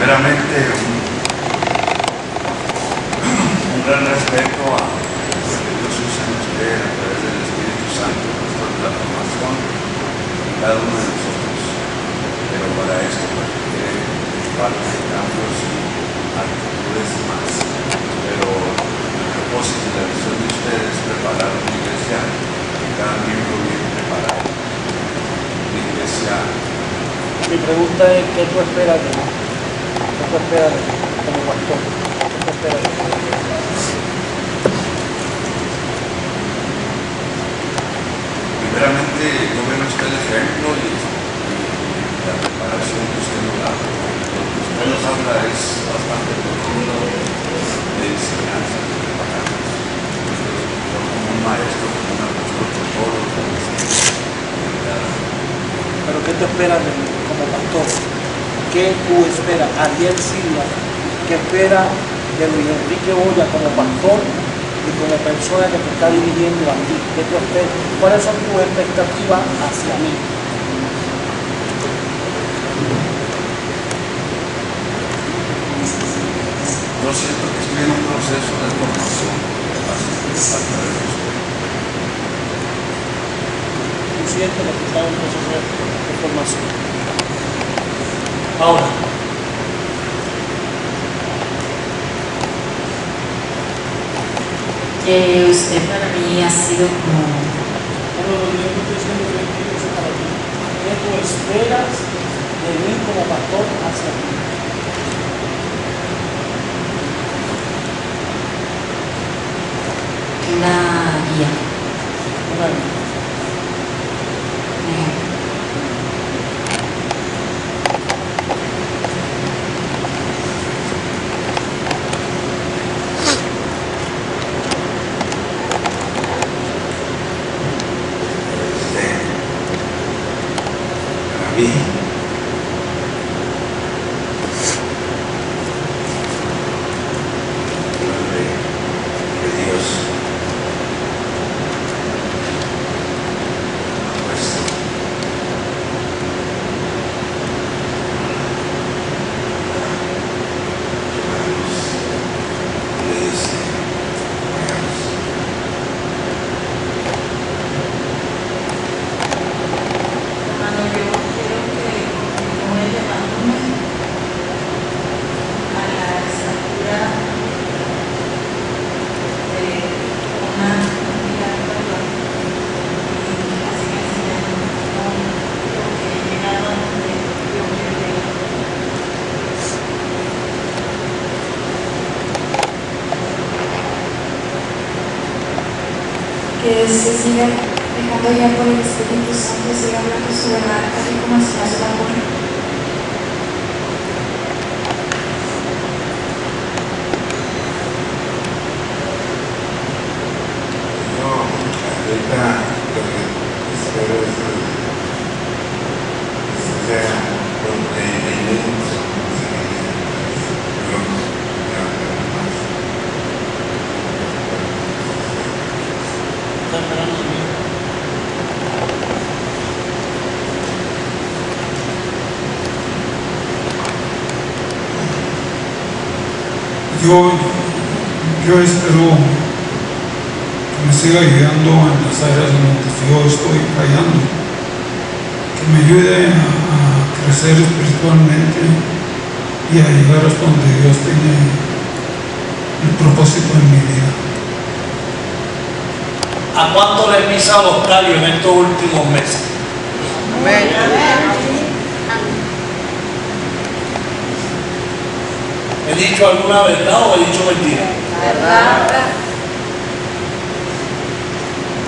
Primeramente, un gran respeto a lo que Dios usa en usted a través del Espíritu Santo, después de la formación de cada uno de nosotros. Pero para esto requiere parte de cambios y actitudes más. Pero el propósito y la visión de ustedes es preparar una iglesia que cada miembro bien preparado. Una iglesia. Mi pregunta es, ¿qué tú esperas de mí? ¿Qué tú esperas de mí como pastor? ¿Qué tú esperas de mí? Primeramente, yo veo en usted el ejemplo y la preparación que usted nos da. Lo que usted nos habla es bastante profundo de enseñanza, de prepararnos. Yo como un maestro, como un apóstol, por todo lo que me enseña. ¿Pero qué tú esperas de mí como pastor? ¿Qué tú esperas? Ariel Silva, ¿qué espera de Luis Enrique Boya como pastor y como persona que te está dirigiendo a ti? ¿Qué tú esperas? ¿Cuáles son tus expectativas hacia mí? Yo siento que estoy en un proceso de formación a través de usted. Tú sientes que estás en un proceso de formación. Ahora, usted para mí ha sido como... yo estoy diciendo que eso para ti. ¿Qué tú esperas de mí como pastor hacia ti? Una guía. Una guía. Para mí, que Dios Hermano, yo quiero que continúe llevándome a la estatura de una unidad mayor y así me enseñando lo que he llegado a donde yo quiero llegar. Que se siga dejando ya por el Espíritu Santo, siga hablando su verdad, así como enseña su amor. No, ahorita lo que espero es que sea porque ellos ¿Estás esperando de mí? Yo espero que me siga ayudando en las áreas en las que yo estoy fallando, que me ayude a crecer espiritualmente y a llegar hasta donde Dios tiene el propósito en mi vida. ¿A cuánto le he pisado los callos en estos últimos meses? ¿He dicho alguna verdad o he dicho mentira? ¿Verdad?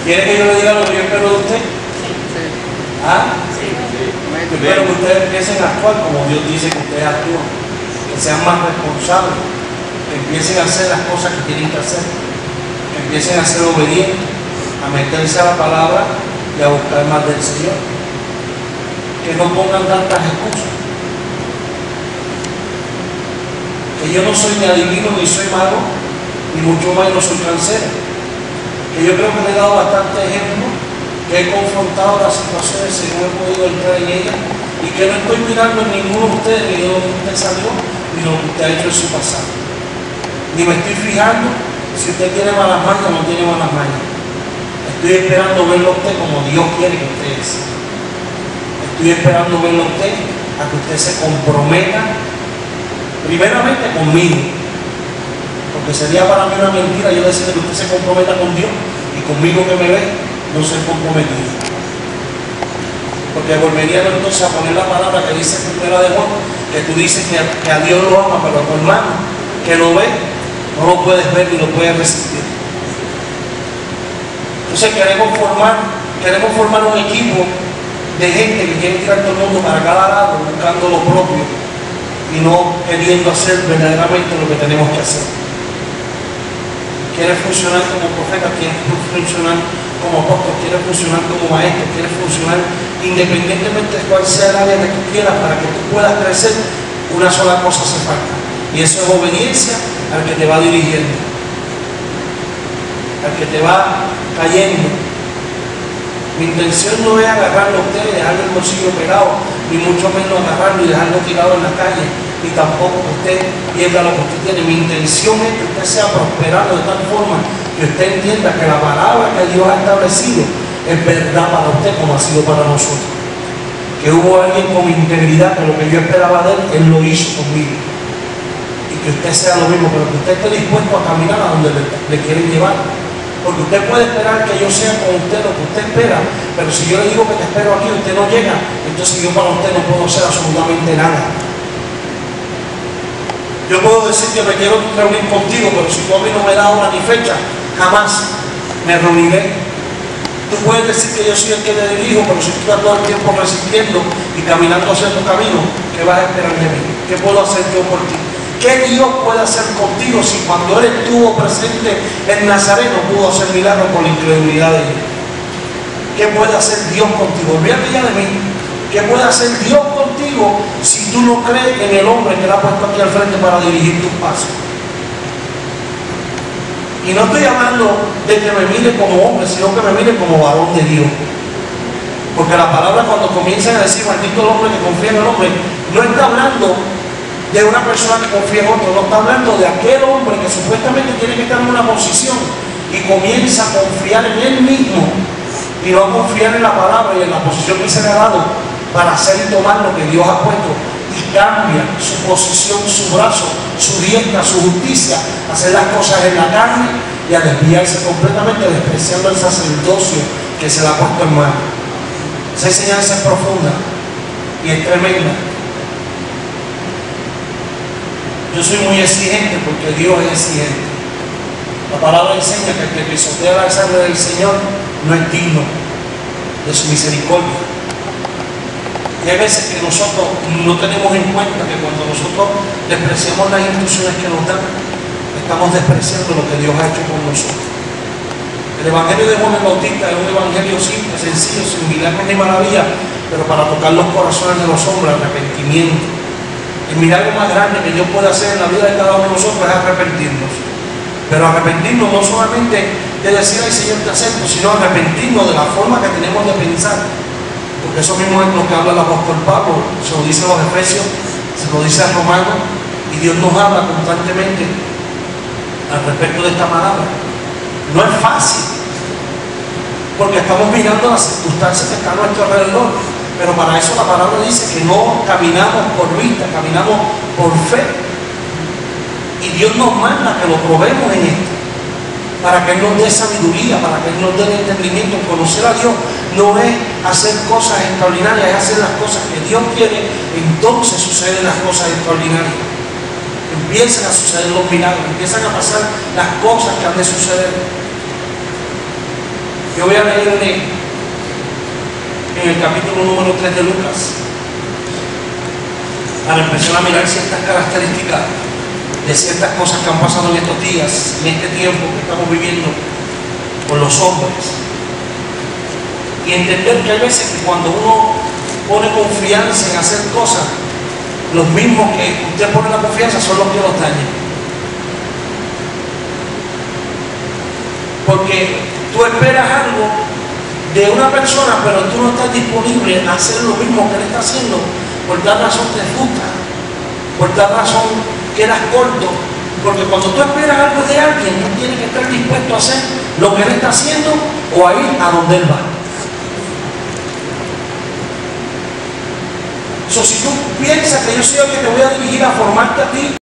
¿Quiere que yo le diga lo que yo espero de usted? ¿Ah? Yo espero que ustedes empiecen a actuar como Dios dice que ustedes actúan, que sean más responsables, que empiecen a hacer las cosas que tienen que hacer, que empiecen a ser obedientes, a meterse a la palabra y a buscar más del Señor, que no pongan tantas excusas, que yo no soy ni adivino ni soy mago, ni mucho más no soy cancero, que yo creo que le he dado bastante ejemplo, que he confrontado las situaciones y no he podido entrar en ellas, y que no estoy mirando en ninguno de ustedes ni de donde usted salió, ni lo que usted ha hecho en su pasado. Ni me estoy fijando si usted tiene malas mañas o no tiene malas mañas. Estoy esperando verlo a usted como Dios quiere que usted sea. Estoy esperando verlo a usted a que usted se comprometa primeramente conmigo, porque sería para mí una mentira yo decirle que usted se comprometa con Dios y conmigo que me ve no ser comprometido, porque volvería entonces a poner la palabra que dice en 1 de Juan, que tú dices que a Dios lo ama, pero a tu hermano que lo ve no lo puedes ver ni lo puedes resistir. Entonces queremos formar un equipo de gente que quiere tirar todo el mundo para cada lado buscando lo propio y no queriendo hacer verdaderamente lo que tenemos que hacer. Quiere funcionar como profeta, quiere funcionar como apóstol, quiere funcionar como maestro, quiere funcionar independientemente de cuál sea el área que tú quieras para que tú puedas crecer. Una sola cosa hace falta, y eso es obediencia al que te va dirigiendo, al que te va cayendo. Mi intención no es agarrarlo a usted y dejarlo el bolsillo pegado, ni mucho menos agarrarlo y dejarlo tirado en la calle, ni tampoco que usted pierda lo que usted tiene. Mi intención es que usted sea prosperado de tal forma que usted entienda que la palabra que Dios ha establecido es verdad para usted como ha sido para nosotros. Que hubo alguien con integridad, que lo que yo esperaba de él lo hizo conmigo. Y que usted sea lo mismo, pero que usted esté dispuesto a caminar a donde le quieren llevar. Porque usted puede esperar que yo sea con usted lo que usted espera, pero si yo le digo que te espero aquí y usted no llega, entonces yo para usted no puedo hacer absolutamente nada. Yo puedo decir que me quiero reunir contigo, pero si tú a mí no me das hora ni fecha, jamás me reuniré. Tú puedes decir que yo soy el que te dirijo, pero si tú estás todo el tiempo resistiendo y caminando hacia tu camino, ¿qué vas a esperar de mí? ¿Qué puedo hacer yo por ti? ¿Qué Dios puede hacer contigo si cuando Él estuvo presente en Nazaret no pudo hacer milagros por la incredulidad de ellos? ¿Qué puede hacer Dios contigo? Olvídate ya de mí. ¿Qué puede hacer Dios contigo si tú no crees en el hombre que Él ha puesto aquí al frente para dirigir tus pasos? Y no estoy hablando de que me mire como hombre, sino que me mire como varón de Dios. Porque la palabra cuando comienzan a decir maldito el hombre que confía en el hombre, no está hablando de una persona que confía en otro, no está hablando de aquel hombre que supuestamente tiene que estar en una posición y comienza a confiar en él mismo y no a confiar en la palabra y en la posición que se le ha dado para hacer y tomar lo que Dios ha puesto, y cambia su posición, su brazo, su diestra, su justicia, a hacer las cosas en la carne y a desviarse completamente, despreciando el sacerdocio que se le ha puesto en mano. Esa enseñanza es profunda y es tremenda. Yo soy muy exigente porque Dios es exigente. La palabra enseña que el que pisotea la sangre del Señor no es digno de su misericordia. Y hay veces que nosotros no tenemos en cuenta que cuando nosotros despreciamos las instrucciones que nos dan, estamos despreciando lo que Dios ha hecho con nosotros. El Evangelio de Juan el Bautista es un evangelio simple, sencillo, sin milagros ni maravillas, pero para tocar los corazones de los hombres, arrepentimiento. El milagro más grande que Dios puede hacer en la vida de cada uno de nosotros es arrepentirnos. Pero arrepentirnos no solamente de decir al Señor te acepto, sino arrepentirnos de la forma que tenemos de pensar. Porque eso mismo es lo que habla el apóstol Pablo, se lo dice a los Efesios, se lo dice a Romanos, y Dios nos habla constantemente al respecto de esta palabra. No es fácil, porque estamos mirando las circunstancias que están a nuestro alrededor. Pero para eso la palabra dice que no caminamos por vista, caminamos por fe. Y Dios nos manda que lo probemos en esto, para que Él nos dé sabiduría, para que Él nos dé entendimiento. Conocer a Dios no es hacer cosas extraordinarias, es hacer las cosas que Dios quiere. Entonces suceden las cosas extraordinarias. Empiezan a suceder los milagros, empiezan a pasar las cosas que han de suceder. Yo voy a leerle en el capítulo número 3 de Lucas, para empezar a mirar ciertas características de ciertas cosas que han pasado en estos días, en este tiempo que estamos viviendo con los hombres, y entender que hay veces que cuando uno pone confianza en hacer cosas, los mismos que usted pone la confianza son los que los dañan. Porque tú esperas algo de una persona, pero tú no estás disponible a hacer lo mismo que él está haciendo. Por tal razón te frustra, por tal razón quedas corto, porque cuando tú esperas algo de alguien, tú tienes que estar dispuesto a hacer lo que él está haciendo o a ir a donde él va. Si tú piensas que yo soy el que te voy a dirigir a formarte a ti,